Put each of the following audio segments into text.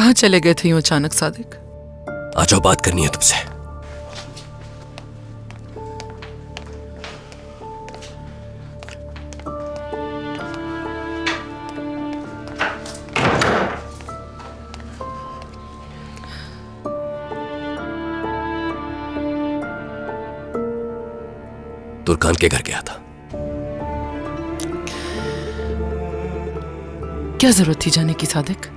कहाँ चले गए थे यूं अचानक सादिक? आ जाओ, बात करनी है तुमसे। तुर्कान के घर गया था। क्या जरूरत थी जाने की सादिक?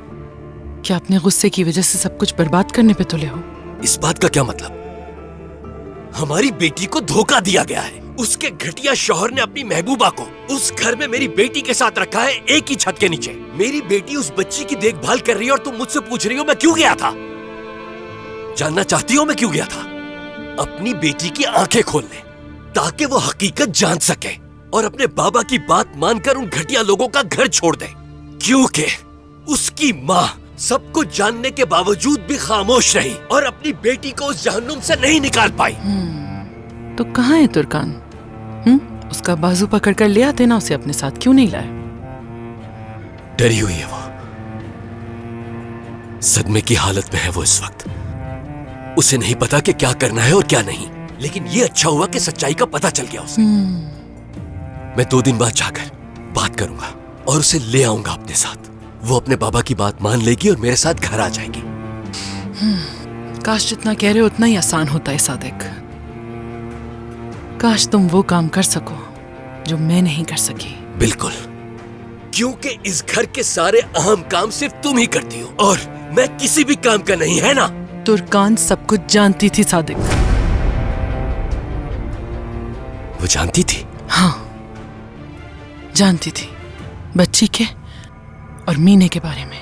क्या अपने गुस्से की वजह से सब कुछ बर्बाद करने पे तुले हो? इस बात का क्या मतलब? हमारी बेटी को धोखा दिया गया है। उसके घटिया शौहर ने अपनी महबूबा को उस घर में मेरी बेटी के साथ रखा है, एक ही छत के नीचे। मेरी बेटी उस बच्ची की देखभाल कर रही है और तुम मुझसे पूछ रही हो मैं क्यों गया था? जानना चाहती हो मैं क्यों गया था? अपनी बेटी की आंखें खोलने, ताकि वो हकीकत जान सके और अपने बाबा की बात मानकर उन घटिया लोगों का घर छोड़ दे। क्योंकि उसकी माँ सब कुछ जानने के बावजूद भी खामोश रही और अपनी बेटी को उस जहन्नुम से नहीं निकाल पाई। तो कहाँ है तुर्कान? उसका बाजू पकड़ कर ले आते ना उसे अपने साथ, क्यों नहीं लाए? डरी हुई है वो, सदमे की हालत में है वो इस वक्त। उसे नहीं पता कि क्या करना है और क्या नहीं, लेकिन ये अच्छा हुआ कि सच्चाई का पता चल गया उसे। मैं 2 दिन बाद जाकर बात करूंगा और उसे ले आऊंगा अपने साथ। वो अपने बाबा की बात मान लेगी और मेरे साथ घर आ जाएगी। काश जितना कह रहे हो उतना ही आसान होता है सादिक। काश तुम वो काम कर सको जो मैं नहीं कर सकी। बिल्कुल, क्योंकि इस घर के सारे अहम काम सिर्फ तुम ही करती हो और मैं किसी भी काम का नहीं, है ना? तुर्कान सब कुछ जानती थी सादिक। वो जानती थी? हाँ, जानती थी, बच्ची के और मीने के बारे में।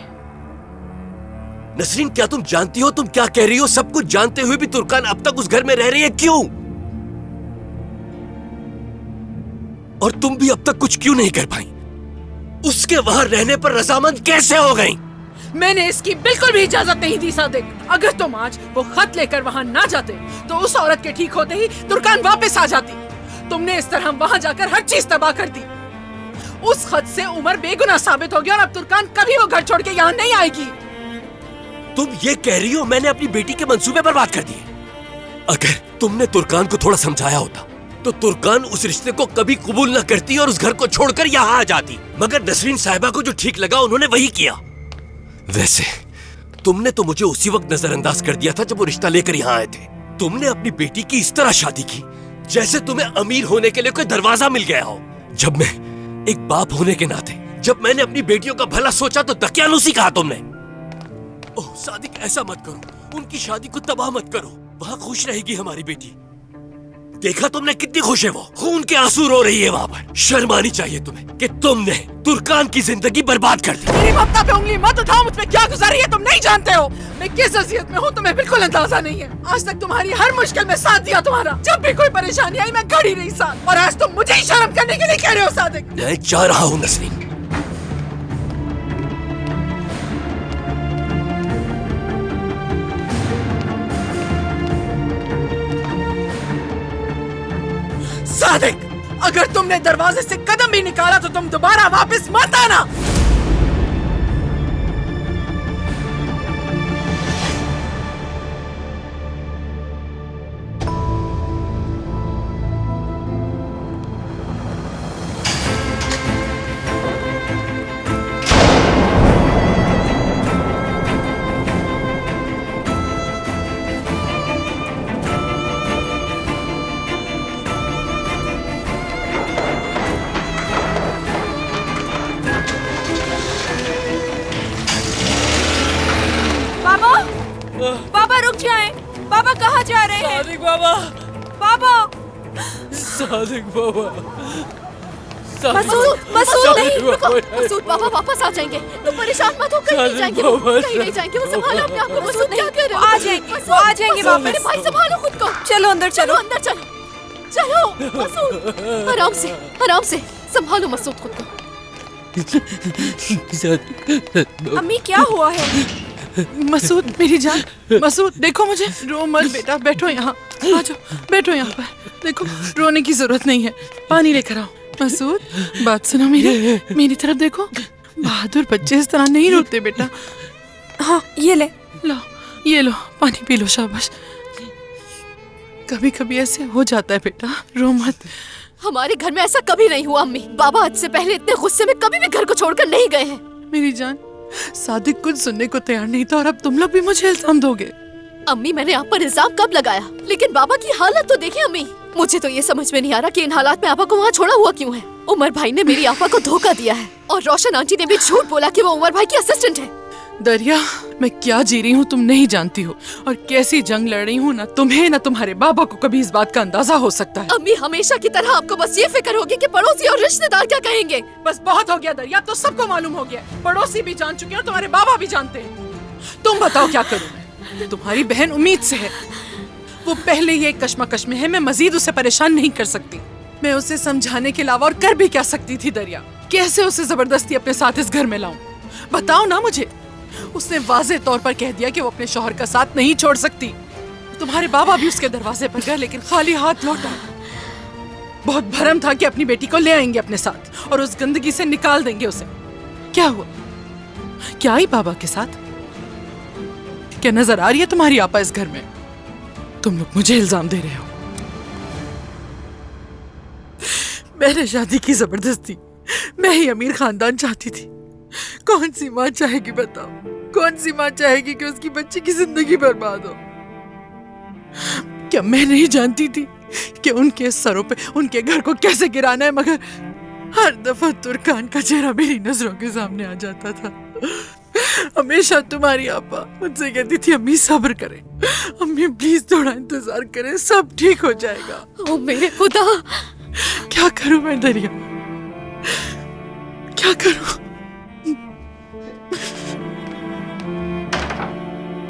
नसरीन, क्या तुम जानती हो तुम क्या कह रही हो? सब कुछ जानते हुए भी तुर्कान अब तक उस घर में रह रही है, क्यों? और तुम भी अब तक कुछ क्यों नहीं कर पाई? उसके वहां रहने पर रजामंद कैसे हो गई? मैंने इसकी बिल्कुल भी इजाजत नहीं दी सादिक। अगर तुम आज वो खत लेकर वहां ना जाते तो उस औरत के ठीक होते ही तुर्कान वापस आ जाती। तुमने इस तरह वहां जाकर हर चीज तबाह कर दी। उस खत से उमर बेगुनाह साबित हो गया और अब तुर्कान कभी वो घर छोड़ के यहाँ नहीं आएगी। तुम ये कह रही हो मैंने अपनी बेटी के मंसूबे बर्बाद कर दिए? अगर तुमने तुर्कान को थोड़ा समझाया होता तो तुर्कान उस रिश्ते को कभी कबूल न करती और उस घर को छोड़कर यहाँ आ जाती। मगर नसरीन साहिबा को जो ठीक लगा उन्होंने वही किया। वैसे तुमने तो मुझे उसी वक्त नजरअंदाज कर दिया था जब वो रिश्ता लेकर यहाँ आए थे। तुमने अपनी बेटी की इस तरह शादी की जैसे तुम्हें अमीर होने के लिए कोई दरवाजा मिल गया हो। जब मैं एक बाप होने के नाते, जब मैंने अपनी बेटियों का भला सोचा तो दकियानूसी कहा तुमने। ओह सादिक, ऐसा मत करो, उनकी शादी को तबाह मत करो। वहां खुश रहेगी हमारी बेटी। देखा तुमने कितनी खुश है वो, खून के आंसू रो रही है वहां पर। शर्म आनी चाहिए तुम्हें कि तुमने तुर्कान की जिंदगी बर्बाद कर दी। मेरी ममता पे उंगली मत उठाओ, मुझ पे क्या गुजरी है तुम नहीं जानते हो। मैं किस अज़ियत में हूँ तुम्हें बिल्कुल अंदाजा नहीं है। आज तक तुम्हारी हर मुश्किल में साथ दिया तुम्हारा। जब भी कोई परेशानी आई मैं खड़ी रही साथ, और आज तुम मुझे ही शर्म करने के लिए कह रहे हो सादिक। मैं चाह रहा हूँ नसरीन, सादिक, अगर तुमने दरवाजे से कदम भी निकाला तो तुम दोबारा वापस मत आना। बाबा रुक जाएं। बाबा कहाँ जा रहे हैं? सादिक बाबा, बाबा। सादिक बाबा, मसूद, मसूद नहीं, रुको। मसूद बाबा वापस आ जाएंगे, तुम परेशान मत हो। कहीं नहीं जाएंगे वो, कहीं नहीं जाएंगे वो। संभालो अपने आप को मसूद, क्या कर रहे हो? आ जाएंगे वापस। मेरे भाई संभालो खुद को। चलो अंदर चलो। अंदर चलो, चलो मसूद, आराम से संभालो मसूद खुद को। अम्मी क्या हुआ है? मसूद मेरी जान, मसूद देखो मुझे। रो मत बेटा, बैठो यहाँ, आ जाओ, बैठो यहाँ पर। देखो रोने की जरूरत नहीं है, पानी लेकर आओ। मसूद बात सुनो मेरी तरफ देखो। बहादुर बच्चे इस तरह नहीं रोते बेटा। हाँ ये ले। लो, ये लो, पानी पी लो, शाबाश। कभी कभी ऐसे हो जाता है बेटा, रो मत। हमारे घर में ऐसा कभी नहीं हुआ अम्मी। बाबा आज से पहले इतने गुस्से में कभी भी घर को छोड़कर नहीं गए हैं। मेरी जान, सादिक कुछ सुनने को तैयार नहीं था और अब तुम लोग भी मुझे इल्जाम दोगे। अम्मी मैंने आप पर इल्जाम कब लगाया? लेकिन बाबा की हालत तो देखिए अम्मी। मुझे तो ये समझ में नहीं आ रहा कि इन हालात में आपा को वहाँ छोड़ा हुआ क्यों है। उमर भाई ने मेरी आपा को धोखा दिया है और रोशन आंटी ने भी झूठ बोला कि वो उमर भाई की असिस्टेंट है। दरिया, मैं क्या जी रही हूँ तुम नहीं जानती हो, और कैसी जंग लड़ रही हूँ ना तुम्हें ना तुम्हारे बाबा को कभी इस बात का अंदाजा हो सकता है। अम्मी हमेशा की तरह आपको बस ये फिक्र होगी कि पड़ोसी और रिश्तेदार क्या कहेंगे। बस बहुत हो गया दरिया, तो सबको मालूम हो गया। पड़ोसी भी जान चुके हैं और तुम्हारे बाबा भी जानते हैं। तुम बताओ क्या करूँ मैं? तुम्हारी बहन उम्मीद से है, वो पहले ही एक कश्मकश में है। मैं मजीद उसे परेशान नहीं कर सकती। मैं उसे समझाने के अलावा और कर भी क्या सकती थी दरिया? कैसे उसे जबरदस्ती अपने साथ इस घर में लाऊं? बताओ ना मुझे। उसने वाज़ेह तौर पर कह दिया कि वो अपने शौहर का साथ नहीं छोड़ सकती। तुम्हारे बाबा भी उसके दरवाजे पर गए लेकिन खाली हाथ लौटा। बहुत भरम था कि अपनी बेटी को ले आएंगे अपने साथ और उस गंदगी से निकाल देंगे उसे। क्या हुआ? क्या आई बाबा के साथ? क्या नजर आ रही है तुम्हारी आपा इस घर में? तुम लोग मुझे इल्जाम दे रहे हो। मैंने शादी की जबरदस्ती। मैं ही अमीर खानदान चाहती थी। कौन सी माँ चाहेगी बताओ? कौन सी माँ चाहेगी कि उसकी बच्ची की जिंदगी बर्बाद हो? क्या मैं नहीं जानती थी कि उनके सरों पे उनके घर को कैसे गिराना है? मगर हर दफा तुर्कान का चेहरा मेरी नजरों के सामने आ जाता था। हमेशा तुम्हारी आपा मुझसे कहती थी, अम्मी सब्र करें, अम्मी प्लीज थोड़ा इंतजार करें, सब ठीक हो जाएगा। ओ मेरे खुदा, क्या करूं मैं दरिया? क्या करूं?